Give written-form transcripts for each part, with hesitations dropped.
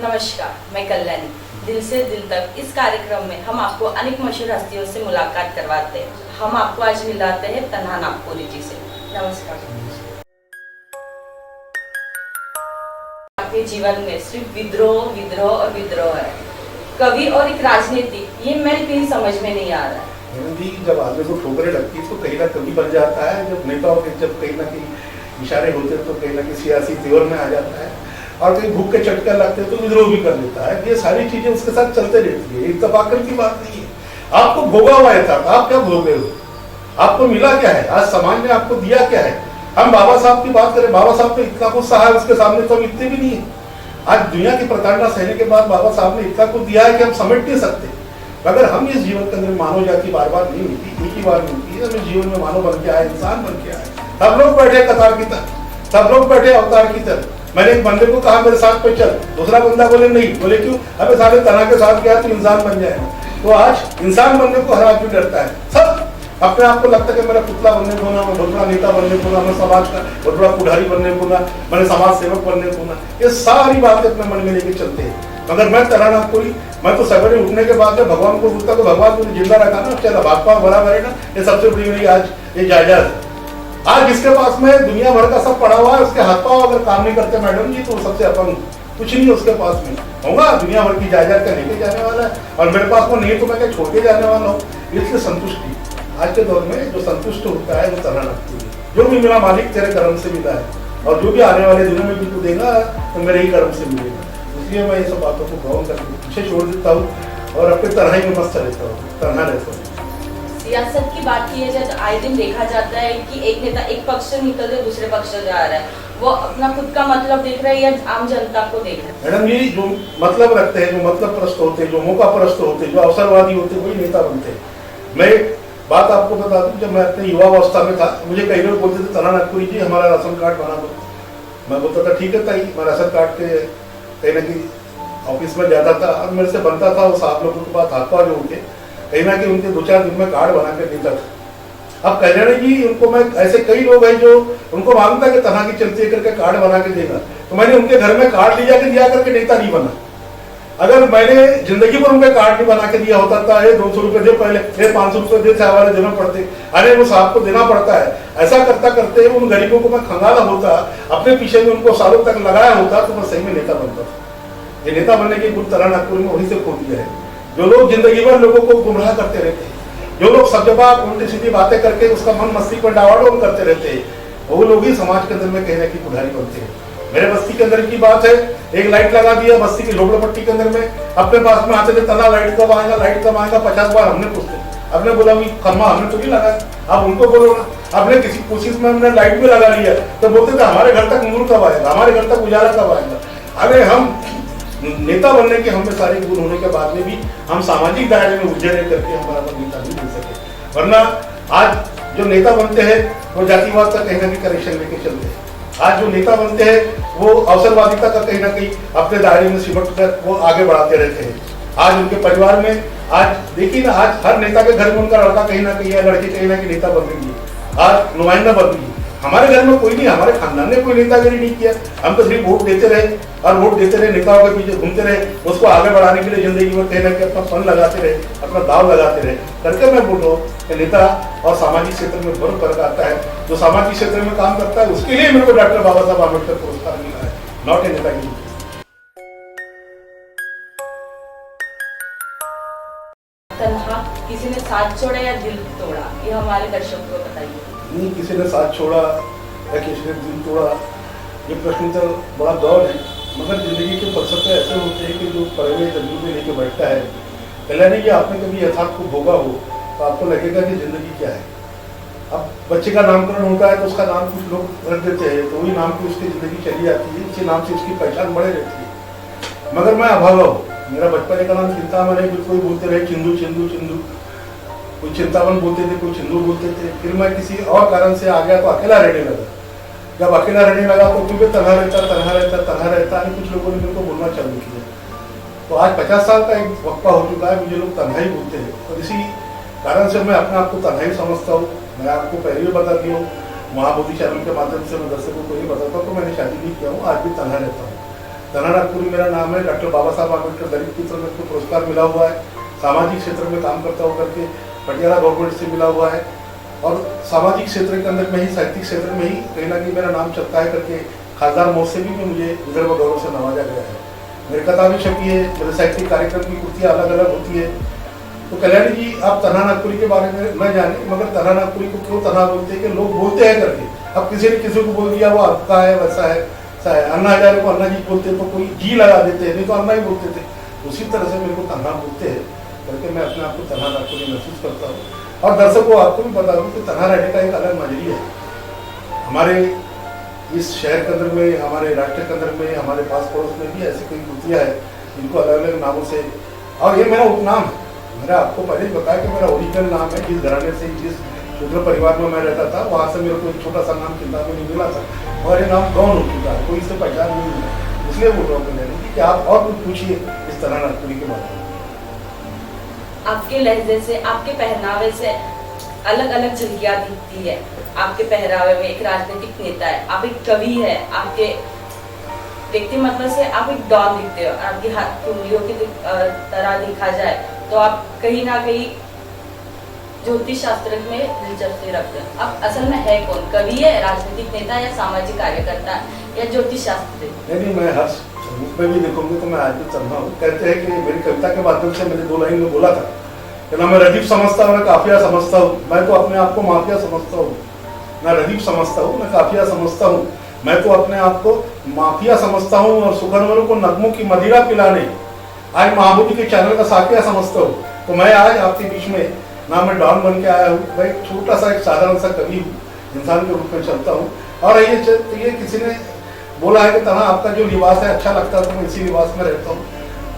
नमस्कार, मैं कल्याणी। दिल से दिल तक इस कार्यक्रम में हम आपको अनेक मशहूर हस्तियों से मुलाकात करवाते हैं। हम आपको आज मिलाते हैं तन्हा नागपुरी जी से। नमस्कार। आपके जीवन में सिर्फ विद्रोह विद्रोह और विद्रोह है। कवि और एक राजनीति, ये मेल कहीं समझ में नहीं आ रहा है। भी जब आदमी को ठोकरें लगती है तो कहीं ना कभी बन जाता है। जब नेताओं के जब कहीं ना कहीं इशारे होते हैं तो कहीं ना कहीं सियासी तेवर में आ जाता है और कहीं भूख के चटके लगते हैं तो विद्रोह भी कर लेता है। ये सारी चीजें उसके साथ चलते रहती है, इत्तेफाकन की बात नहीं है। आपको भोगा हुआ था, आप क्या भोग रहे हो? आपको मिला क्या है? आज समाज ने आपको दिया क्या है? हम बाबा साहब की बात करें, बाबा साहब ने इतना कुछ सहा है, उसके सामने तो हम इतने भी नहीं है। आज दुनिया की प्रताड़ना सहने के बाद बाबा साहब ने इतना कुछ दिया है कि हम समझ नहीं सकते। अगर हम इस जीवन के अंदर मानव जाति बार बार नहीं मिलती, एक ही बार मिलती है, हमें जीवन में मानव बन के आए, इंसान बन के आए। सब लोग बैठे कतार की तरह, सब लोग बैठे अवतार की तरह। मैंने एक बंदे को कहा मेरे साथ पे चल, दूसरा बंदा बोले नहीं। बोले क्यों? अबे सारे तन्हा के साथ गया तो इंसान बन जाएगा। तो आज इंसान बनने को हर आदमी डरता है। सब अपने आप को लगता है कि मेरा पुतला बनने को ना, मैं बहुत बड़ा नेता बनने को ना, मैं समाज का बहुत बड़ा पुजारी बनने को ना, मैंने समाज सेवक बनने को ना। ये सारी बातें अपने मन में लेके चलते हैं। मगर मैं तन्हा नागपुरी, मैं तो सवेरे उठने के बाद जब भगवान को पूछता तो भगवान मुझे जिंदा रखा ना, चला भाजपा बराबर है ना। ये सबसे बड़ी मेरी आज ये जायदाद है। आज जिसके पास में दुनिया भर का सब पड़ा हुआ है, उसके हाथ पांव अगर काम नहीं करते मैडम जी तो सबसे अपंग, कुछ नहीं उसके पास में होगा। दुनिया भर की जायदाद का लेके जाने वाला है और मेरे पास में नहीं तो मैं क्या छोड़ के जाने वाला हूँ। इसलिए संतुष्टि आज के दौर में जो संतुष्ट होता है वो तन्हा नागपुरी। जो भी मेरा मालिक तेरे कर्म से मिला है और जो भी आने वाले दिनों में भी तू देगा तो मेरे ही कर्म से मिलेगा। इसलिए मैं ये सब बातों को ग्रहण करके पीछे छोड़ देता हूँ और अपने तन्हाई में मस्त रहता हूँ, तन्हा रहता हूँ। सियासत की बात की है जब आए दिन देखा जाता है कि एक नेता एक पक्ष से निकल के दूसरे पक्ष से जा रहा है, वो अपना खुद का मतलब देख रहा है या आम जनता को देख रहा है? मैडम जी, जो मतलब रखते हैं, जो मतलब प्रस्त होते हैं, जो मौका प्रस्त होते हैं, जो अवसरवादी होते हैं, वही नेता बनते हैं। मैं बात आपको बता दूं, जब मैं अपने युवावस्था में था मुझे कई लोग बोलते थे तन्हा नागपुरी जी हमारा राशन कार्ड बना दो। मैं बोलता था ठीक है ताई, मैं राशन कार्ड के कहीं ना कहीं ऑफिस में जाता था और मेरे से बनता था। वो साहब लोगों के पास हाथ पाँव जोड़ के कहीं ना कहीं उनके 2-4 दिन में कार्ड बना के देता था। अब कल्याणी जी उनको मैं, ऐसे कई लोग हैं जो उनको मांगता कि तन्हा की चलती करके कार्ड बना के देगा, तो मैंने उनके घर में कार्ड लिया के दिया करके नेता नहीं बना। अगर मैंने जिंदगी भर उनके कार्ड नहीं बना के दिया होता था, ये 200 रुपए दे पहले, ये 500 रुपए दे हवाले देना पड़ते, अरे वो साहब को देना पड़ता है। ऐसा करता करते उन गरीबों को मैं खंगाला होता, अपने पीछे में उनको सालों तक लगाया होता तो मैं सही में नेता बनता था। ये नेता बनने की गुण तन्हा नागपुर में वहीं से खो दिया है। जो लोग जिंदगी भर लोगों को गुमराह करते रहते हैं, जो लोग सब जगह उल्टी सीधी बातें करके उसका मन मस्ती पर डावाडोल करते रहते हैं, वो लोग ही समाज के अंदर में कहने की पुजारी बनते हैं। मेरे बस्ती के अंदर की बात है, एक लाइट लगा दिया बस्ती की झोपड़पट्टी के अंदर में, अपने पास में आते थे तन्हा लाइट कब आएगा, लाइट कब आएगा। 50 बार हमने पूछते, अपने बोला खम्मा हमने तो नहीं लगाया, आप उनको बोलो ना। आपने किसी कोशिश में हमने लाइट भी लगा लिया तो बोलते थे हमारे घर तक नूर कब आएगा, हमारे घर तक उजाला कब आएगा। अरे हम नेता बनने के हमें सारे गुण होने के बाद में भी हम सामाजिक दायरे में उलझे रह करके हमारा नेता नहीं बन सके। वरना आज जो नेता बनते हैं वो जातिवाद का कहीं ना कहीं कनेक्शन लेके चलते हैं। आज जो नेता बनते हैं वो अवसरवादिता का कहीं ना कहीं अपने दायरे में सिमट कर वो आगे बढ़ाते रहते हैं। आज उनके परिवार में, आज देखिए ना, आज हर नेता के घर में उनका लड़का कहीं ना कहीं या लड़की कहीं ना कहीं नेता बन रही है, आज नुमाइंदा बन रही है। हमारे घर में कोई नहीं, हमारे खानदान ने कोई नेतागिरी नहीं किया। हम तो सिर्फ वोट देते रहे और वोट देते रहे, नेताओं के पीछे घूमते रहे, उसको आगे बढ़ाने के लिए जिंदगी में कहीं ना कहीं अपना फंड लगाते रहे, अपना दाव लगाते रहे करके। मैं बोल रहा हूँ कि नेता और सामाजिक क्षेत्र में बहुत फर्क आता है। जो सामाजिक क्षेत्र में काम करता है उसके लिए मेरे को डॉक्टर बाबा साहब आम्बेडकर पुरस्कार मिला है, नॉट ए नेतागिरी। तन्हा किसी ने साथ छोड़ा या दिल तोड़ा, ये हमारे दर्शकों को बताइए। नहीं, किसी ने साथ छोड़ा या किसी ने दिल तोड़ा, ये प्रश्न तो बड़ा दौर है। मगर जिंदगी के फलसफे ऐसे होते हैं कि जो पढ़े तजुर्बे लेके बैठता है। कल्याणी जी, आपने कभी यथार्थ को भोगा हो तो आपको लगेगा कि जिंदगी क्या है। अब बच्चे का नामकरण होता है तो उसका नाम कुछ लोग रख देते हैं, तो वही नाम की उसकी जिंदगी चली जाती है, इसी नाम से उसकी पहचान बढ़े रहती है। मगर मैं अभागा हूँ, मेरा बचपन का नाम चिंतामन है। कोई बोलते रहे चिंदू चिंदू चिंदू, कोई चिंतामन बोलते थे, कोई चिंदू बोलते थे। फिर मैं किसी और कारण से आ गया तो अकेला रहने लगा। जब अकेला रहने लगा तो क्योंकि तन्हा रहता तन्हा रहता तन्हा रहता है, कुछ लोगों ने मेरे को बोलना चालू किया। तो आज 50 साल का एक वक्फा हो चुका है, मुझे लोग तन्हा ही बोलते हैं और इसी कारण से मैं अपने आप को तन्हा ही समझता हूँ। मैं आपको पहले भी बता दिया हूँ, महाबोधि चैनल के माध्यम से मैं दर्शकों को ये बताता हूँ तो मैंने शादी भी किया हूँ, आज भी तन्हा रहता हूँ। तन्हा नागपुरी मेरा नाम है। डॉक्टर बाबा साहब आम्बेडकर दलित पुत्र में को पुरस्कार मिला हुआ है। सामाजिक क्षेत्र में काम करता होकर के पटियाला गवर्नमेंट से मिला हुआ है और सामाजिक क्षेत्र के अंदर में ही, साहित्यिक क्षेत्र में ही कहीं ना कहीं मेरा नाम चलता है करके खासदार महोत्सवी में मुझे विदर्भ गौरव से नवाजा गया है। मेरी कथा भी छपी है, मेरे साहित्यिक कार्यक्रम की कृतियाँ अलग अलग होती है। तो कल्याणी जी, आप तन्हा नागपुरी के बारे में न जाने, मगर तन्हा नागपुरी को क्यों तन्हा बोलते हैं कि लोग बोलते हैं करके। अब किसी ने किसी को बोल दिया वो आपका है, वैसा है, ऐसा है। अन्ना हजारे को अन्ना जी बोलते तो कोई जी लगा देते हैं, नहीं तो अन्ना ही बोलते थे। उसी तरह से मेरे को तन्हा बोलते हैं करके मैं अपने आप को तन्हा नागपुरी महसूस करता हूँ। और दर्शकों आपको भी बता दूँ कि तन्हा रहने का एक अलग नजरिया है। हमारे इस शहर के अंदर में, हमारे राष्ट्र के अंदर में, हमारे पास पड़ोस में भी ऐसी कई कृतियाँ हैं जिनको अलग अलग नामों से, और ये मेरा उपनाम है। मेरा आपको पहले ही बताया कि मेरा ओरिजिनल नाम है। जिस घराने से, जिस शूद्र परिवार में मैं रहता था, वहाँ से मेरे को एक छोटा सा नाम किताब में नहीं मिला था और ये नाम गौन हो चुका है, कोई इससे पहचान नहीं मिला। इसलिए बोल रहा हूँ कल्याणी कि आप और कुछ पूछिए इस तन्हा नागपुरी के बारे में। आपके लहजे से, आपके पहनावे से अलग अलग झलकियां दिखती है। आपके पहरावे में एक राजनीतिक नेता है, आप एक कवि है, आपके व्यक्तिमत्व से आप एक डॉन दिखते हो। आपकी हाथ की उंगलियों की तरह देखा जाए तो आप कहीं ना कहीं ज्योतिष शास्त्र में दिलचस्पी रखते हैं। अब असल में है कौन, कवि है, राजनीतिक नेता या सामाजिक कार्यकर्ता या ज्योतिष शास्त्री? नहीं, मैं हर रूप में भी देखूंगी तो मैं आज भी तन्हा हूँ। कहते हैं कि मेरी कविता के माध्यम से मैंने 2 लाइन में बोला था कि ना मैं रदीफ समझता हूँ ना काफिया समझता हूँ। मैं तो अपने आप को माफिया समझता हूँ, ना रदीफ समझता हूँ ना काफिया समझता हूँ। मैं तो अपने आप को माफिया समझता हूँ और सुखनवरों को नगमों की मदिरा पिलाने आज महाबोधि के चैनल का साकिया समझता हूँ। तो मैं आज आपके बीच में ना मैं डॉन बन के आया हूँ, मैं छोटा सा एक साधारण सा कवि हूँ, इंसान के रूप में चलता हूँ। और ये किसी ने बोला है कि तन्हा आपका जो लिबास है अच्छा लगता है, तो मैं इसी लिबास में रहता हूँ।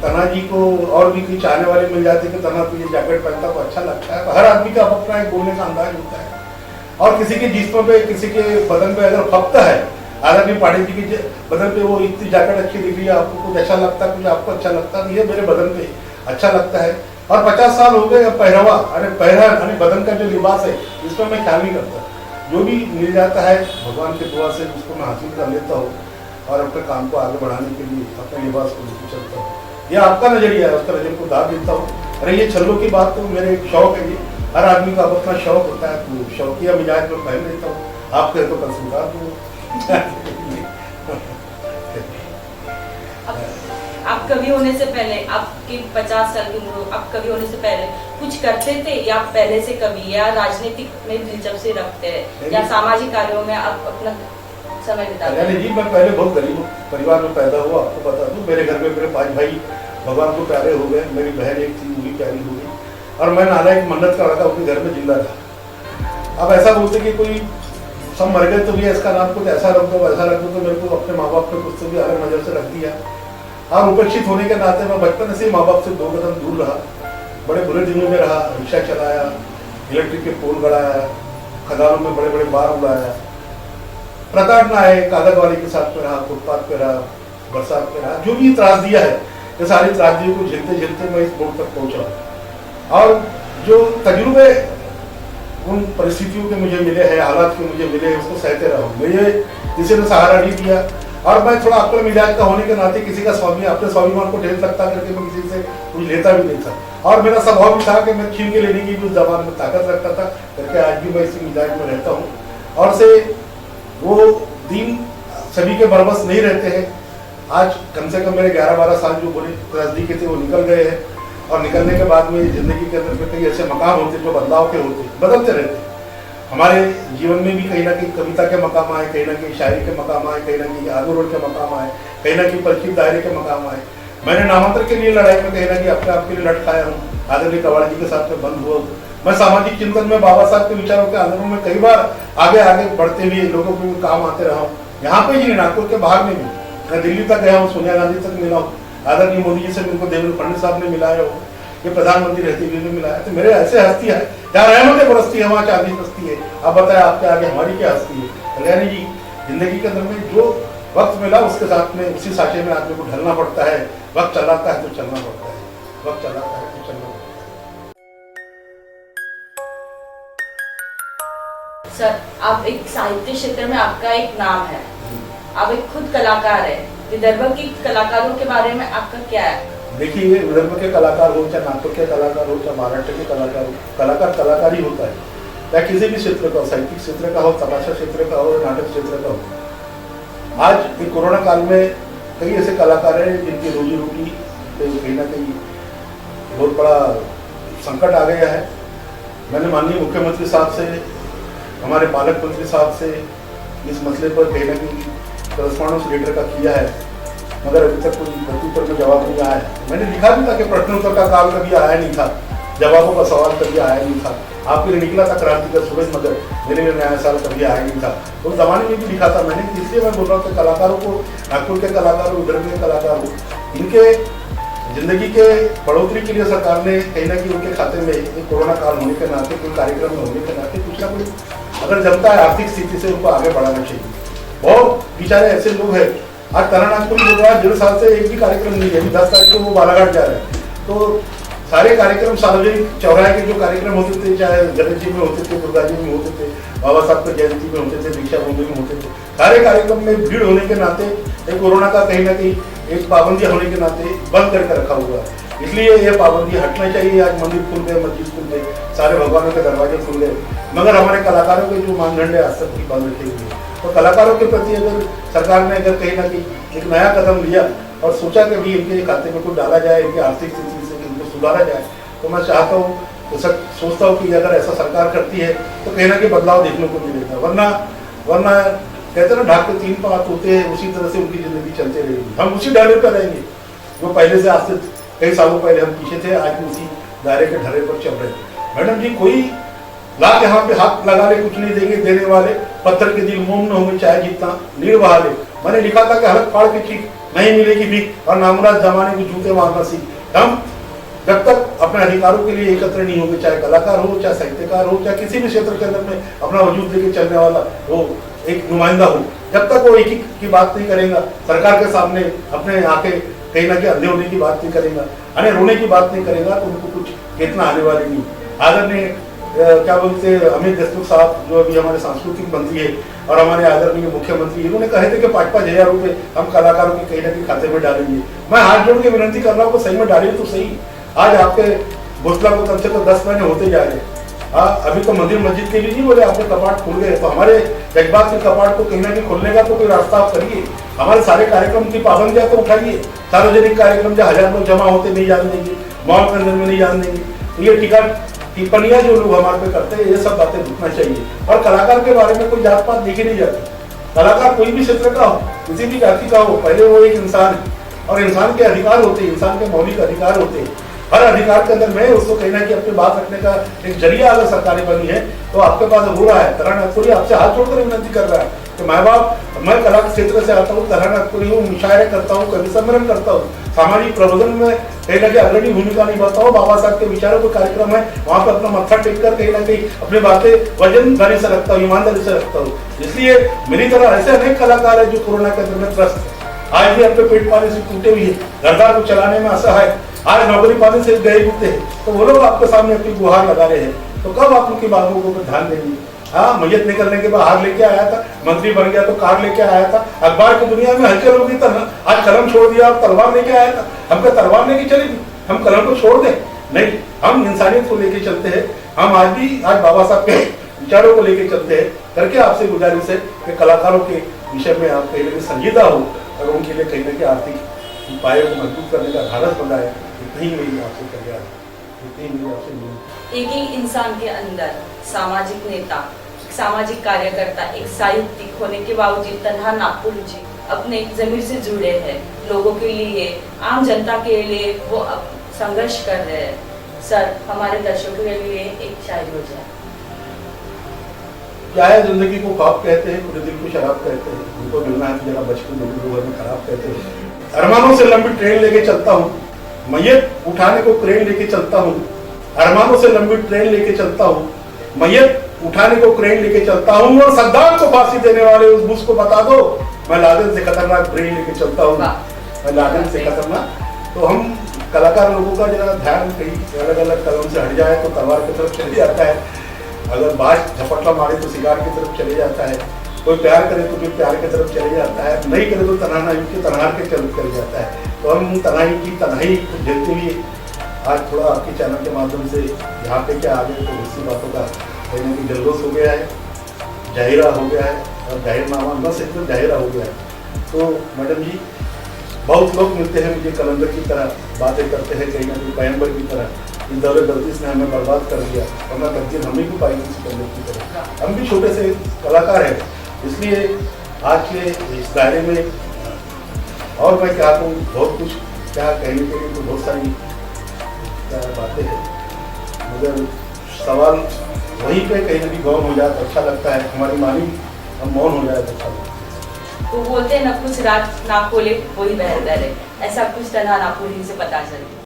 तन्हा जी को और भी कोई चाहने वाले मिल जाते कि तन्हा तो ये जैकेट पहनता तो अच्छा लगता है। हर आदमी का अपना एक बोलने का अंदाज होता है और किसी के जिस्म पे, किसी के बदन पे अगर फपता है, आदरणीय पांडे जी के बदन पे वो इतनी जैकेट अच्छी दिख रही है, आपको कुछ अच्छा लगता है, कुछ आपको अच्छा लगता है, ये मेरे बदन पे अच्छा लगता है। और 50 साल हो गए पहरावा, अरे बदन का जो लिबास है इसमें मैं ख्याल नहीं करता। जो भी मिल जाता है भगवान की दुआ से उसको मैं हासिल कर लेता हूँ और अपने काम को आगे बढ़ाने के लिए अपने लिबास को लेकर चलता हूँ। ये आपका नजरिया है, उसका नजर को दाद देता हूँ। अरे ये छल्लों की बात तो मेरे एक शौक है, ये हर आदमी का अपना शौक होता है, तो शौकिया मिजाज में पहन लेता हूँ। आप कहे तो कल स्वीकार दो। आप कवि होने से पहले, आपकी 50 साल की उम्र, आप कवि होने से पहले कुछ करते थे या पहले से कवि, या राजनीतिक में दिलचस्पी रखते हैं या सामाजिक कार्यों में आप अपना समय बिताते हैं? जी, मैं पहले बहुत गरीब परिवार में पैदा हुआ। आपको बता दूं, मेरे घर में मेरे 5 भाई भगवान को प्यारे हो गए। मेरी बहन एक थी, वो भी प्यारी हो गई और मैं नाला एक मन्नत का लड़का उनके घर में जिंदा था। अब ऐसा बोलते कि कोई सब मर गए तो भी इसका नाम कुछ ऐसा रख दो, वैसा रख दो, तो मेरे को अपने माँ बाप ने कुछ तो भी अलग नजर से रख दिया। और उपेक्षित होने के नाते मैं बचपन से माँ बाप से 2 कदम दूर रहा। बड़े बुरे दिनों में रहा, रिक्शा चलाया, इलेक्ट्रिक के पोल गड़ाया, खदानों में बड़े बड़े बार उड़ाया, प्रताड़ना आए कागज वाले के साथ में रहा, फुटपाथ पे रहा, बरसात पे रहा। जो भी त्रास दिया है, ये सारी त्रासदियों को झेलते झेलते मैं इस मोड़ तक पहुंचा। और जो तजुर्बे उन परिस्थितियों के मुझे मिले हैं, हालात के मुझे मिले, उसको सहते रहा हूँ। मुझे किसी ने सहारा नहीं दिया और मैं थोड़ा अक्ल मिजाज का होने के नाते किसी का स्वामी, अपने स्वाभिमान को ढेर सकता करके मैं किसी से कुछ लेता भी नहीं था। और मेरा स्वभाव भी था कि मैं छीन के लेने की भी उस जबान में ताकत रखता था करके आज भी मैं इसी मिजाज में रहता हूँ। और से वो दिन सभी के बरबस नहीं रहते हैं। आज कम से कम मेरे 11-12 साल जो बुरे त्रासदी के थे वो निकल गए हैं और निकलने के बाद में जिंदगी के अंदर कई ऐसे मकाम होते जो बदलाव के होते, बदलते रहते। हमारे जीवन में भी कहीं ना कहीं कविता के मकाम आए, कहीं ना कहीं शायरी के मकाम आए, कहीं ना कहीं आंदोलन के मकाम आए, कहीं ना कहीं परिचित दायरे के मकाम आए। मैंने नामांतर के लिए लड़ाई में कहीं ना कहीं अपने आप के लिए लड़ खाया हूँ। आदरणीय कवाड़ जी के साथ में बंद हुआ। मैं सामाजिक चिंतन में बाबा साहब के विचारों के आंदोलन में कई बार आगे आगे बढ़ते हुए लोगों को काम आते रहा हूँ। यहाँ पे ही नागपुर के बाहर में भी मैं दिल्ली तक गया हूँ, सोनिया गांधी तक मिला हूँ, आदरणीय मोदी जी से मेरे को देवेंद्र फडणवीस साहब ने मिलाया हो, ये प्रधानमंत्री रहते हुए भी मिलाया। तो मेरे ऐसे हस्ती है जहाँ रहमतें बरसती है वहाँ चांदी बरसती है। अब बताया आपके आगे हमारी क्या हस्ती है? कल्याणी जी, जिंदगी के अंदर में जो वक्त मिला उसके साथ में उसी साचे में आदमी को ढलना पड़ता है। वक्त चलाता है तो चलना पड़ता है, वक्त चलाता है तो चलना पड़ता है। सर, आप एक साहित्य क्षेत्र में आपका एक नाम है, आप एक खुद कलाकार है, विदर्भ की कलाकारों के बारे में आपका क्या है? देखिए, विदर्भ के कलाकार हो, चाहे नागपुर के कलाकार हो, चाहे महाराष्ट्र के कलाकार हो, कलाकार कलाकार ही होता है, या किसी भी क्षेत्र का हो, साहित्यिक क्षेत्र का हो, तमाशा क्षेत्र का हो, नाटक क्षेत्र का हो। आज ये कोरोना काल में कई ऐसे कलाकार हैं जिनकी रोजी रोटी कहीं ना कहीं बहुत बड़ा संकट आ गया है। मैंने माननीय मुख्यमंत्री साहब से, हमारे पालक मंत्री साहब से इस मसले पर कहीं ना कहीं करस्पॉन्डेंस लेटर का किया है, मगर अभी तक कोई प्रत्युत्तर में जवाब नहीं आया है। मैंने लिखा भी था कि प्रश्नोत्तर का काल कभी आया नहीं था, जवाबों का सवाल कभी आया नहीं था। आपके लिए निकला था क्रांति का सूरज, मगर मेरे लिए नया साल कभी आया नहीं था। उस जमाने में भी लिखा था मैंने, इसलिए मैं बोल रहा हूँ कि कलाकारों को, नागपुर के कलाकार हो, विदर्भ के कलाकार हो, इनके जिंदगी के बढ़ोतरी के लिए सरकार ने कहीं ना कहीं उनके खाते में एक कोरोना काल होने के नाते, कोई कार्यक्रम होने के नाते कुछ ना कुछ अगर जमता है आर्थिक स्थिति से, उनको आगे बढ़ाना चाहिए। बहुत बेचारे ऐसे लोग हैं, आज तारा नागपुर बोल रहा है 1.5 साल से एक भी कार्यक्रम नहीं है, 10 तारीख को वो बालाघाट जा रहे हैं। तो सारे कार्यक्रम सार्वजनिक चौराहे के जो कार्यक्रम होते थे, चाहे गणेश जी में होते थे, दुर्गा जी में होते थे, बाबा साहब की जयंती में होते थे, दीक्षा भूमि में होते थे, सारे कार्यक्रम में भीड़ होने के नाते एक कोरोना का कहीं ना कहीं एक पाबंदी होने के नाते बंद करके रखा हुआ है। इसलिए ये पाबंदी हटना चाहिए। आज मंदिर खुल गए, मस्जिद खुल गए, सारे भगवानों के दरवाजे खुल गए, मगर हमारे कलाकारों के जो मानदंड है आज तक भी बंद रखे हुए हैं। तो कलाकारों के प्रति अगर सरकार ने अगर कहीं ना कहीं एक नया कदम लिया और सोचा कि भी इनके खाते में कुछ डाला जाए, इनकी आर्थिक स्थिति से इनको सुधारा जाए, तो मैं चाहता हूँ, तो सोचता हूँ कि अगर ऐसा सरकार करती है तो कहीं ना कहीं बदलाव देखने को मिलेगा। वरना कहते ना ढाक के 3 पात होते हैं, उसी तरह से उनकी जिंदगी चलते रहेगी। हम उसी ढाले पर रहेंगे जो पहले से, आज से कई सालों पहले हम पीछे थे, आज भी उसी दायरे के ढाले पर चल रहे हैं। मैडम जी, कोई लाख यहाँ पे हाथ लगा ले कुछ नहीं देंगे देने वाले, पत्थर के दिल मोम न होंगे चाहे जितना नीर बहा ले। मैंने लिखा था कि हलक फाड़ के चीख नहीं मिलेगी भीख, और नामुराद जमाने में जूते मारना सीख। हम जब तक अपने अधिकारों के लिए एकत्र नहीं होंगे, चाहे कलाकार हो, चाहे साहित्यकार हो, चाहे किसी भी क्षेत्र के अंदर में अपना वजूद लेके चलने वाला हो, एक नुमाइंदा हो, जब तक वो एक की बात नहीं करेगा, सरकार के सामने अपने आके कहीं ना कहीं अंधे होने की बात नहीं करेगा, अने रोने की बात नहीं करेगा, तो उनको कुछ चेतना आने वाली नहीं। आदरणीय क्या बोलते अमित देशमुख साहब जो अभी हमारे सांस्कृतिक मंत्री है, और हमारे आदरणीय मुख्यमंत्री, इन्होंने कहे थे कि 5-5 हजार रुपए हम कलाकारों के कहीं ना कहीं खाते में डालेंगे। मैं हाथ जोड़ के विनती कर रहा हूँ, सही में डालिए तो सही। आज आपके घोषणा को तब से तो 10 महीने होते जा रहे हैं। अभी तो मंदिर मस्जिद के लिए नहीं बोले, आपके कपाट खुल गए, तो हमारे जज्बात के कपाट को कहीं ना कहीं खोलने का तो कोई रास्ता आप करिए। हमारे सारे कार्यक्रम की पाबंदियां तो उठाइए। सार्वजनिक कार्यक्रम जहाँ 1000 लोग जमा होते नहीं जाने देंगे, मॉल के अंदर में नहीं जाने देंगे। ये टिप्पणियां जो लोग हमारे पे करते हैं, ये सब बातें रुकना चाहिए। और कलाकार के बारे में कोई जात पात देखी नहीं जाती। कलाकार कोई भी क्षेत्र का हो, किसी भी जाति का हो, पहले वो एक इंसान है, और इंसान के अधिकार होते हैं, इंसान के मौलिक अधिकार होते हैं। हर अधिकार के अंदर में उसको कहीं ना कहीं अपनी बात रखने का एक जरिया अगर सरकारें बनी है, तो आपके पास हो रहा है। तरह नागपुरी आपसे हाथ जोड़कर विनती कर रहा है कि मैं कला क्षेत्र से आता हूँ, तरह नागपुरी हूँ, मुशायरे करता हूँ, कवि सम्मेलन करता हूँ, सामाजिक प्रबोधन में कहीं ना कहीं अग्रणी भूमिका निभाता हूँ। बाबा साहब के विचारों का कार्यक्रम है, वहाँ पर अपना मत्था टेक कर कहीं ना कहीं अपनी बातें वजनदारी से रखता हूँ, ईमानदारी से रखता हूँ। इसलिए मेरी तरह ऐसे अनेक कलाकार है जो कोरोना के अंदर में त्रस्त आज भी अपने पेट पानी से टूटे हुए, घरदार को चलाने में असहाय, आज नौकरी पाने से गए होते हैं, तो वो लोग आपके सामने अपनी गुहार लगा रहे हैं। तो कब आप उनकी बातों को ध्यान देंगे? हाँ, मैयत निकलने के बाद हार लेके आया था, मंत्री बन गया तो कार लेके आया था। अखबार की दुनिया में हल्के लोग ही था ना, आज कलम छोड़ दिया और तलवार लेके आया था। हमको तलवार लेके चलेगी, हम कलम को छोड़ दें? नहीं, हम इंसानियत को लेके चलते हैं। हम आज बाबा साहब के विचारों को लेके चलते हैं। करके आपसे गुजारिश है कि कलाकारों के विषय में आप कहीं ना कहीं संजीदा हो और उनके लिए कहीं ना कहीं आर्थिक उपायों को मजबूत करने का ढाढ़स बनाए। इतनी ही मेरी आपसे कल्याण, इतनी ही मेरी आपसे एक ही इंसान के अंदर सामाजिक नेता, सामाजिक कार्यकर्ता, एक साहित्यिक होने के बावजूद तन्हा नागपुर जी अपने जमीर से जुड़े हैं। लोगों के लिए, आम जनता के लिए वो संघर्ष कर रहे हैं। सर, हमारे दर्शकों के लिए एक शायरी हो जाए। क्या है, जिंदगी को ख्वाब कहते हैं, पूरे दिल को शराब कहते हैं, उनको मिलना है जरा बचपन लोग में खराब कहते हैं। अरमानों से लंबी ट्रेन लेके चलता हूँ, मैयत उठाने को क्रेन लेके चलता हूँ। अरमानों से लंबी ट्रेन लेके चलता हूँ, मैयत उठाने को क्रेन लेके चलता हूँ। और सद्दाम को फांसी देने वाले उस बुश को बता दो, मैं लादेन से खतरनाक ब्रेन लेके चलता हूँ, मैं लादेन से खतरनाक। तो हम कलाकार लोगों का जरा ध्यान कहीं अलग अलग कदम से हट जाए तो तलवार की तरफ चले जाता है, अगर बाज झपटला मारे तो शिकार की तरफ चले जाता है। कोई प्यार करे तो फिर प्यार की तरफ चले जाता है, नहीं करे तो तन्हा के तनहार के चले जाता है। तो हम तन्हाई की तन्हाई झेलते हुए आज थोड़ा आपके चैनल के माध्यम से यहाँ पे क्या आ गए, तो इसी बातों का कहने की जल्लोस हो गया है, जाहिरा हो गया है, और जाहिरनामा न सिर्फ तो जाहिरा हो गया है। तो मैडम जी, बहुत लोग मिलते हैं मुझे कलंदर की तरह, बातें करते हैं कहीं ना कहीं पैगंबर की तरह, इस दौरे गर्दिश ने हमें बर्बाद कर दिया, वरना तकदीर हमें भी पाई किसी कलंदर की तरह। हम भी छोटे से कलाकार हैं, इसलिए आज के इस दायरे में और मैं क्या कहूँ, बहुत कुछ क्या कहने के लिए तो बहुत सारी बातें हैं, मगर सवाल वहीं पे कहीं ना कहीं गौन हो जाए तो अच्छा लगता है, हमारी मानी हम मौन हो जाए तो अच्छा लगता है। तो बोलते हैं ना, कुछ रात ना खोले वही बेहतर है, ऐसा कुछ तन्हा ना खोले से पता चले।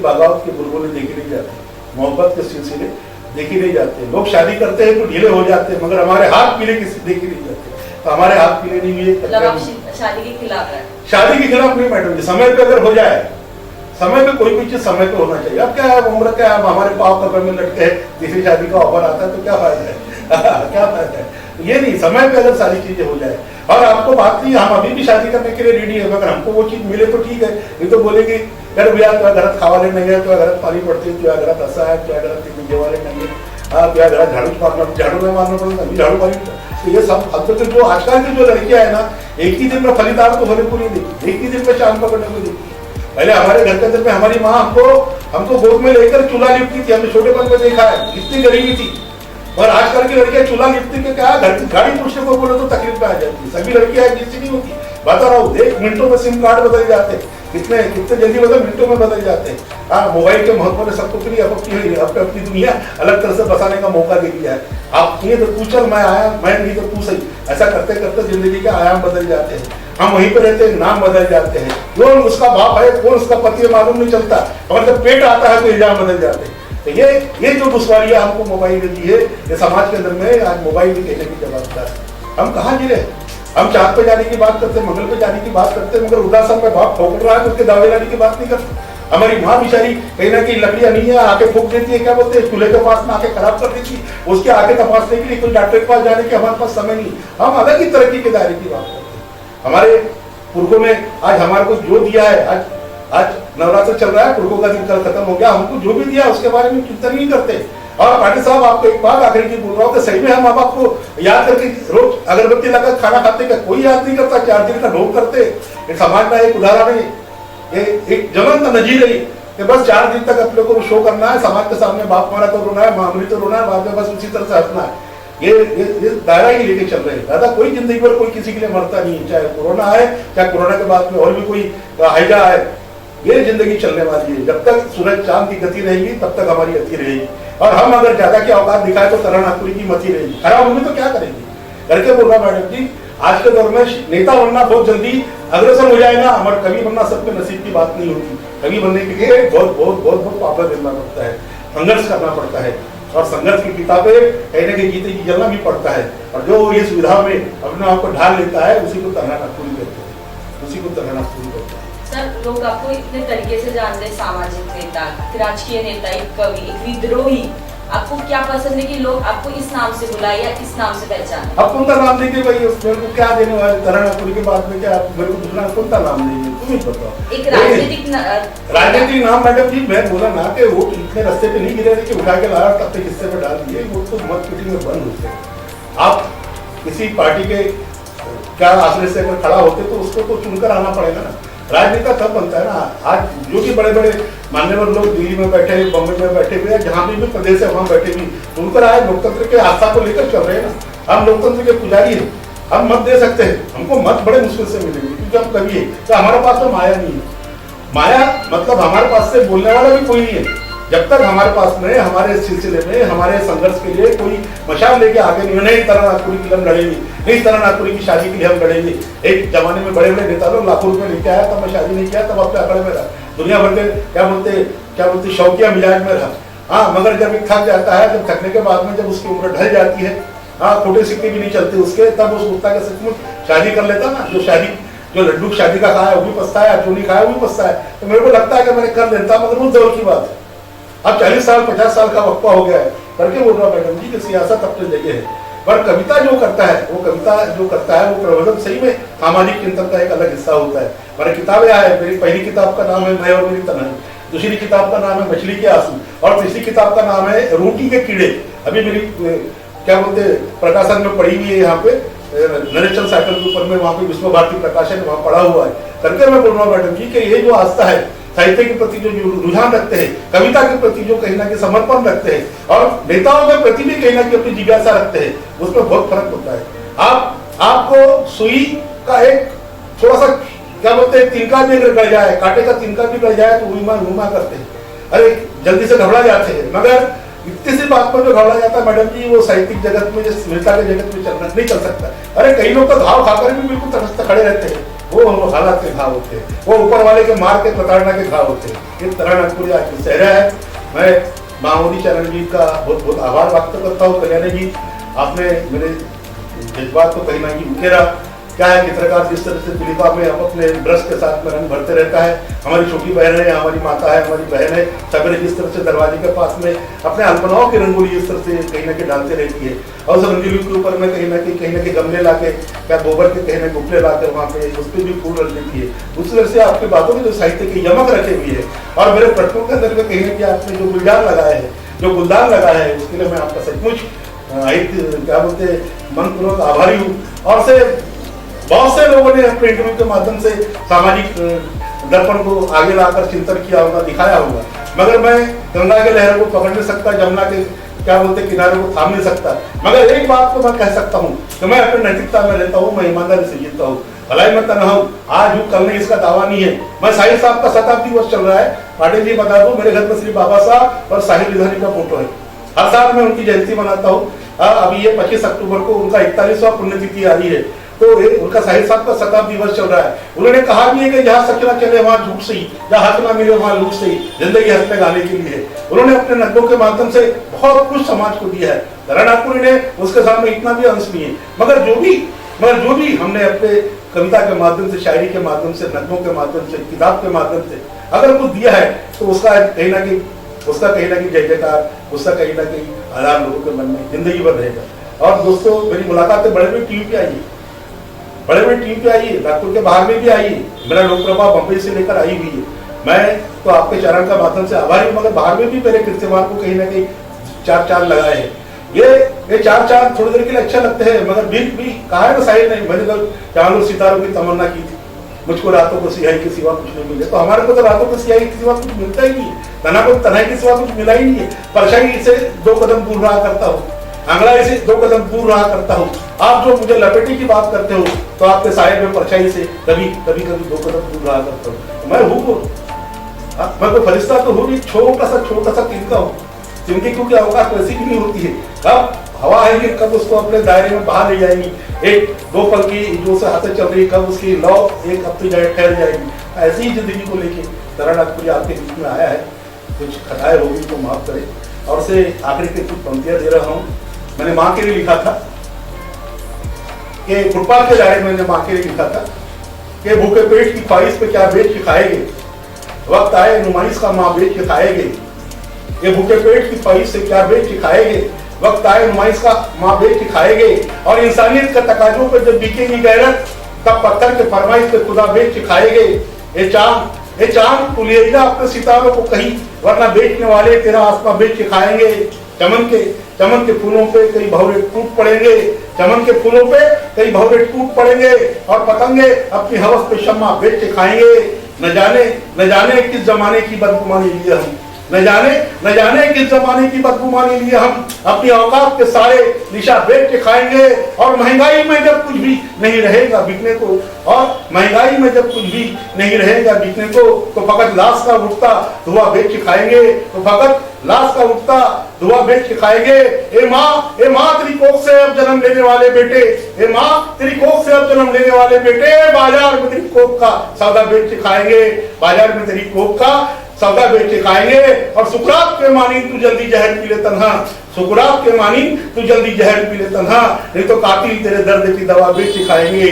बगावत के बुलबुलें देखी नहीं जाती, मोहब्बत के सिलसिले देखी नहीं जाते, लोग शादी करते हैं तो ढीले हो जाते हैं, मगर हमारे हाथ पीले किसी देखी नहीं जाते। तो हमारे हाथ पीले नहीं हुए, मतलब आप शादी के खिलाफ है? शादी के खिलाफ नहीं मैडम जी, समय पे अगर हो जाए, समय पे कोई भी चीज समय पे होना चाहिए। अब क्या है, उम्र क्या है, हमारे पाँव कब्र में लटके है, तीसरी शादी का ऑफर आता है तो क्या फायदा है क्या फायदा है? ये नहीं, समय पे अगर सारी चीजें हो जाए। और आपको बात नहीं, हम अभी भी शादी करने के लिए रेडी है, अगर हमको वो चीज मिले तो ठीक है, नहीं तो बोलेगी अरे भैया तो घर खावाले नहीं है, तो घर पानी पड़ती है, तो घर ऐसा है, तो घर तीन वाले नहीं है, हाँ तो घर झाड़ू में मारना पड़ेगा, अभी झाड़ू मारी। तो ये सब अब तक जो आजकल की जो लड़कियां है ना, एक ही दिन में फलीदार तो होने को नहीं देती, एक ही दिन में चांद पकड़ने को देती। पहले हमारे घर के अंदर में हमारी माँ हमको गोद में लेकर चूल्हा लिपती थी, हमने छोटेपन में देखा है, कितनी गरीबी थी। और आजकल की लड़कियां चूल्हा लिपती के क्या, गाड़ी पूछने को बोले तो तकलीफ में आ जाती है। सभी लड़कियां जिससे नहीं होती, बता रहा हूँ, एक मिनटों में सिम कार्ड बदल जाते हैं, कितने जल्दी बदल, मिनटों में बदल जाते हैं। हाँ, मोबाइल के महत्व ने सबको के लिए अपनी दुनिया अलग तरह से बसाने का मौका दे दिया है। आप ये तो तू चल, मैं आया, मैं नहीं तो तू सही, ऐसा करते करते जिंदगी के आयाम बदल जाते हैं। हम वहीं पर रहते हैं, नाम बदल जाते हैं, कौन उसका बाप है कौन उसका पति है मालूम नहीं चलता, और जब पेट आता है तो इल्जाम बदल जाते हैं। तो ये जो दुश्वारियां हमको मोबाइल ने दी है, ये समाज के अंदर में आज मोबाइल भी कहने की जवाबदार है। हम कहाँ गिरे, हम चांद पे जाने की बात करते, मंगल पे जाने की बात करते, मगर उदासन में बाप ठोक रहा है तो उसके दावे लाने की बात नहीं करते। हमारी माँ बेचारी कहीं ना कहीं लकड़ियां नहीं है, आके फूक देती है, क्या बोलते हैं, चूल्हे के पास में आके खराब कर देती है, उसके आगे तपासने के लिए कोई डॉक्टर के पास जाने के हमारे पास समय नहीं। हम अलग ही तरक्की के दायरे की बात करते हैं। हमारे पुरखों ने आज हमारे को जो दिया है, आज नवरात्र चल रहा है, पुरखों का दिन कल खत्म हो गया, हमको जो भी दिया उसके बारे में चिंतन नहीं करते। और पाटिल साहब, आपको एक बात आखिर की बोल रहा हूँ कि सही में हम माँ बाप को याद करके रोज अगरबत्ती लगा खाना खाते का कोई याद नहीं करता, 4 दिन का ढोक करते। एक समाज का एक उदाहरण है, एक ज्वलंत नजीर है कि बस 4 दिन तक अपने को शो करना है, समाज के सामने बाप मारा तो रोना है, मामूली तो रोना है, बाद में बस उसी तरह से हंसना है। ये दायरा ही लेके चल रहे हैं। दादा कोई जिंदगी पर कोई किसी के लिए मरता नहीं, चाहे कोरोना है, चाहे कोरोना के बाद में और भी कोई हैजा है, ये जिंदगी चलने वाली है। जब तक सूरज चांद की गति रहेगी तब तक हमारी गति रहेगी, और हम अगर ज्यादा की औकात दिखाए तो तरह नागपुरी की मती रहेगी। खराब होगी तो क्या करेंगे? करके बोल रहा मैडम जी, आज के दौर में नेता बनना बहुत जल्दी अग्रसर हो जाएगा, हमारे कवि बनना सबके नसीब की बात नहीं होती। कवि बनने के लिए बहुत पापड़ देना पड़ता है, संघर्ष करना पड़ता है, और संघर्ष की किताबें कहने के गीते की जलना भी पड़ता है। और जो ये सुविधा में अपने आप को ढाल लेता है उसी को तरह नागपुरी कहते हैं, उसी को तरह नागपुरी कहते हैं। सर, लोग आपको इतने तरीके से जानते हैं, सामाजिक नेता, राजकीय नेता, एक कवि, एक विद्रोही, आपको क्या पसंद है कि लोग आपको इस नाम से बुलाए या इस नाम से पहचाने? अब कौन सा नाम देंगे भाई, मेरे को क्या देने वाले, तरह नागपुरी के बाद में क्या मेरे को दूसरा कौन सा नाम देंगे, तुम ही बताओ। एक राजनीतिक नाम मैडम जी, मैं बोला ना कि वो इतने रास्ते पे नहीं गिरे थे कि उठा के लाया तब तक हिस्से में डाल दिए, वो तो मत मीटिंग में बंद होते। आप किसी पार्टी के क्या आश्रय से अगर खड़ा होते तो उसको तो चुनकर आना पड़ेगा ना। राजनेता तब बनता है ना, आज जो भी बड़े बड़े मान्यवर लोग दिल्ली में बैठे, बॉम्बे में बैठे हुए, जहाँ भी प्रदेश है वहाँ बैठे भी उनकर आए, लोकतंत्र के आस्था को लेकर चल रहे हैं ना। हम लोकतंत्र के पुजारी हैं, हम मत दे सकते हैं, हमको मत बड़े मुश्किल से मिलेंगे क्योंकि हम कवि है, तो हमारे पास तो माया नहीं है। माया मतलब हमारे पास से बोलने वाला भी कोई नहीं है। जब तक हमारे पास में, हमारे सिलसिले में, हमारे संघर्ष के लिए कोई मशाल लेके आगे नहीं तरह नागपुरी की हम लड़ेंगे, नहीं तरह नागपुरी की शादी के लिए हम लड़ेंगे। एक जमाने में बड़े बड़े नेता लोग लाखों रुपए लेके आया, तब मैं शादी नहीं किया, तब अपने अकड़ में रहा, दुनिया भर के क्या बोलते शौकिया मिजाज में रहा। हाँ, मगर जब थक जाता है, जब थकने के बाद में जब उसकी उम्र ढल जाती है, हाँ, खोटे सिक्के भी नहीं चलते उसके, तब उस कुत्ता के सचमुच शादी कर लेता ना। जो लड्डू शादी का खाया वो भी पछता है, जो नहीं खाया वो भी पछता है। तो मेरे को लगता है कि मैंने कर लेता, मगर उस दौर की बात है। अब 40 साल 50 साल का वक्फा हो गया है, करके बोल रहा हूँ मैडम जी कि सियासत अपनी जगह है, पर कविता जो करता है वो प्रबंधन सही में सामाजिक चिंतन का एक अलग हिस्सा होता है। मेरी किताबें आए, मेरी पहली किताब का नाम है मैं और मेरी तन्हाई, दूसरी किताब का नाम है मछली के आंसू, और तीसरी किताब का नाम है रोटी के कीड़े। अभी मेरी क्या बोलते प्रकाशन में पड़ी हुई है, यहाँ पे नरेशन साइकिल के ऊपर में, वहाँ पे विश्व भारती प्रकाशन वहाँ पड़ा हुआ है। करके मैं बोल रहा हूँ मैडम जी कि ये जो आस्था है, साहित्य के प्रति जो रुझान रखते हैं, कविता के प्रति जो कहीं ना कहीं समर्पण रखते हैं, और नेताओं के प्रति भी कहीं ना कहीं अपनी जिज्ञासा रखते हैं, उसमें बहुत फर्क होता है। आपको सुई का एक थोड़ा सा क्या बोलते हैं तिनका भी अगर गड़ जाए, कांटे का तिनका भी गड़ जाए तो उमा करते हैं, अरे जल्दी से घबरा जाते हैं। मगर इतनी सी बात पर जो घबरा जाता है मैडम जी, वो साहित्यिक जगत में, स्मृता के जगत में चलना नहीं चल सकता। अरे कई लोग तो घाव खाकर भी बिल्कुल तटस्थ खड़े रहते हैं, वो हालात के घाव होते हैं, वो ऊपर वाले के मार के प्रताड़ना के घाव होते हैं। ये तरह नागपुर आज की सहरा है। मैं मामोदी चरण जी का बहुत बहुत आभार व्यक्त करता हूँ। कल्याणी जी, आपने मेरे जज्बात को कहीं ना कहीं उकेरा। क्या है चित्रकार जिस तरह से दिलीपा में अपने ब्रश के साथ में रंग भरते रहता है, हमारी छोटी बहन है, हमारी माता है, हमारी बहन है, सवेरे जिस तरह से दरवाजे के पास में अपने अल्पनाओं की रंगोली इस तरह से कहीं ना कहीं डालते रहती है, और उस रंगोली के ऊपर में कहीं ना कहीं गमले ला के क्या गोबर के कहीं ना गुप्ले ला के वहाँ पे उस पर भी फूल रख देती है। उस तरह से आपकी बातों में जो साहित्य की यमक रखे हुई है, और मेरे प्रश्नों के अंदर में कहीं ना कहीं आपने जो गुलजार लगाया है, जो गुलदार लगाया है, उसके लिए मैं आपका सचमुच क्या बोलते मनपूर्वक आभारी हूँ। और से बहुत से लोगों ने अपने इंटरव्यू के माध्यम से सामाजिक दर्पण को आगे लाकर चिंतन किया होगा, दिखाया होगा, मगर मैं गंगा के लहर को पकड़ नहीं सकता, जमुना के क्या बोलते किनारे को थाम नहीं सकता। मगर एक बात को मैं कह सकता हूँ कि मैं अपनी नैतिकता में रहता हूँ, मैं ईमानदारी से जीता हूँ, भलाई मैं तनहा हूँ, आज हूँ कल नहीं, इसका दावा नहीं है। मैं साहिर साहब का शताब्दी वर्ष चल रहा है, पाटिल जी बता दूं, मेरे घर में श्री बाबा साहब और साहिर विधानी का फोटो है। हर साल मैं उनकी जयंती मनाता हूँ। अभी ये 25 अक्टूबर को उनका 41वां पुण्यतिथि आ रही है, तो उनका साहिर साहब का शताब्दी वर्ष चल रहा है। उन्होंने कहा भी है कि जहाँ सच ना चले वहाँ झूठ सही, जहाँ हक ना मिले वहाँ लूट सही, जिंदगी हंस पे गाने के लिए। उन्होंने अपने नगमों के माध्यम से बहुत कुछ समाज को दिया है। नागपुरी ने उसके सामने इतना भी अंश नहीं है, मगर जो भी हमने अपने कविता के माध्यम से, शायरी के माध्यम से, नगमों के माध्यम से, किताब के माध्यम से अगर कुछ दिया है, तो उसका कहीं ना कहीं जय जयकार, उसका कहीं ना कहीं आराम लोगों के मन में जिंदगी भर रहेगा। और दोस्तों, मेरी मुलाकातें बड़े बड़ी टीम पे आई है, नागपुर के बाहर में भी आई है। मेरा लोकप्रभा बंबई से लेकर आई हुई है। मैं तो आपके चरण का माध्यम से आभारी हूँ, मगर बाहर में भी मेरे कीर्तिमान को कहीं ना कहीं 4 चांद लगाए हैं। ये 4 चांद थोड़ी देर के लिए अच्छा लगते हैं, मगर भी कहा है ना साहिर नहीं, मैंने तो चांद और सितारों की तमन्ना की थी, मुझको रातों को सियाही के सिवा कुछ नहीं मिले। तो हमारे को तो रातों को सियाही के सिवा कुछ मिलता ही नहीं है, तना को तनाई के सिवा कुछ मिला ही नहीं है। परछाई से 2 कदम दूर रहा करता हूँ, अंगड़ाई से 2 कदम दूर रहा करता हूँ। आप जो मुझे लपेटे की बात करते हो, तो आपके साये में परछाई से कभी 2 कदम दूर रहा करता हूँ। मैं हूँ, मैं तो फरिश्ता तो हूँ, छोटा सा तिनका हूँ। तिनके क्योंकि अवकाश वैसी भी नहीं होती है, कब हवा आएगी, कब उसको अपने दायरे में बाहर ले जाएगी। 1-2 पल की जो से हाथे चल रही, कब उसकी लौ एक हफ्ते जाए ठहर जाएगी। ऐसी ही जिंदगी को लेके नागपुरी आपके बीच में आया है। कुछ खटाए होगी तो माफ करें। और से आखिरी के कुछ पंक्तियां दे रहा हूँ। मैंने माँ के लिए लिखा था कि फुटपाथ के दायरे में, मैंने माँ के लिए लिखा था कि भूखे पेट की ख्वाहिश पे क्या बेच के खाएंगे, वक्त आए नुमाइश का माँ बेच के खाएंगे। ये भूखे पेट की ख्वाहिश से क्या बेच के खाएंगे, वक्त आए नुमाइश का माँ बेच के खाएंगे। और इंसानियत के तकाजों पे जब बिकेगी गैरत, तब पत्थर के फरमाइश पे खुदा बेच के खाएंगे। ये चांद तू ले जा अपने सितारों को कहीं, वरना बेचने वाले तेरा आसमां बेच के खाएंगे। चमन के फूलों पे कई भौरे टूट पड़ेंगे, चमन के फूलों पे कई भौरे टूट पड़ेंगे, और पतंगे अपनी हवस पे शम्मा बेच के खाएंगे। न जाने किस जमाने की बदगुमानी लिए हम, न जाने किस जमाने की बदगुमानी लिए हम अपनी औकात के सारे निशा बेच के खाएंगे। और महंगाई में जब कुछ भी नहीं रहेगा बिकने को, तो फकत लाश का उठता धुआं बेच के खाएंगे, ए माँ तेरी कोख से अब जन्म लेने वाले बेटे, बाजार में तेरी कोख का सौदा बेच के खाएंगे। और सुकरात के मानी तू जल्दी जहर पी ले तन्हा, नहीं तो कातिल तेरे दर्द की दवा बेच के खाएंगे।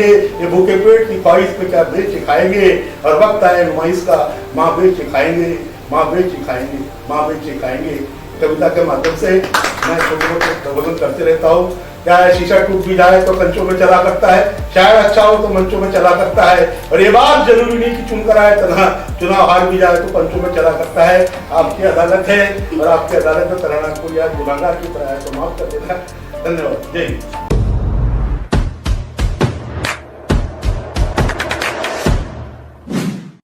ये भूखे पेट की ख्वाहिश पे क्या बेच के खाएंगे, और वक्त आए नुमाइश का माँ बेच के खाएंगे। माँ बेच सिखाएंगे। कविता के माध्यम से मैं छोटे मोटे प्रबोधन करते रहता हूँ। क्या है, शीशा टूट भी जाए तो कंचों में चला करता है, शायद अच्छा हो तो मंचों में चला करता है। और ये बात जरूरी नहीं कि चुनकर आए तना चुनाव हार भी जाए तो पंचों में चला करता है। आपकी अदालत है और आपकी अदालत में तराना को या गुनाहगार की तरह है तो माफ कर देना। धन्यवाद। जय हिंद।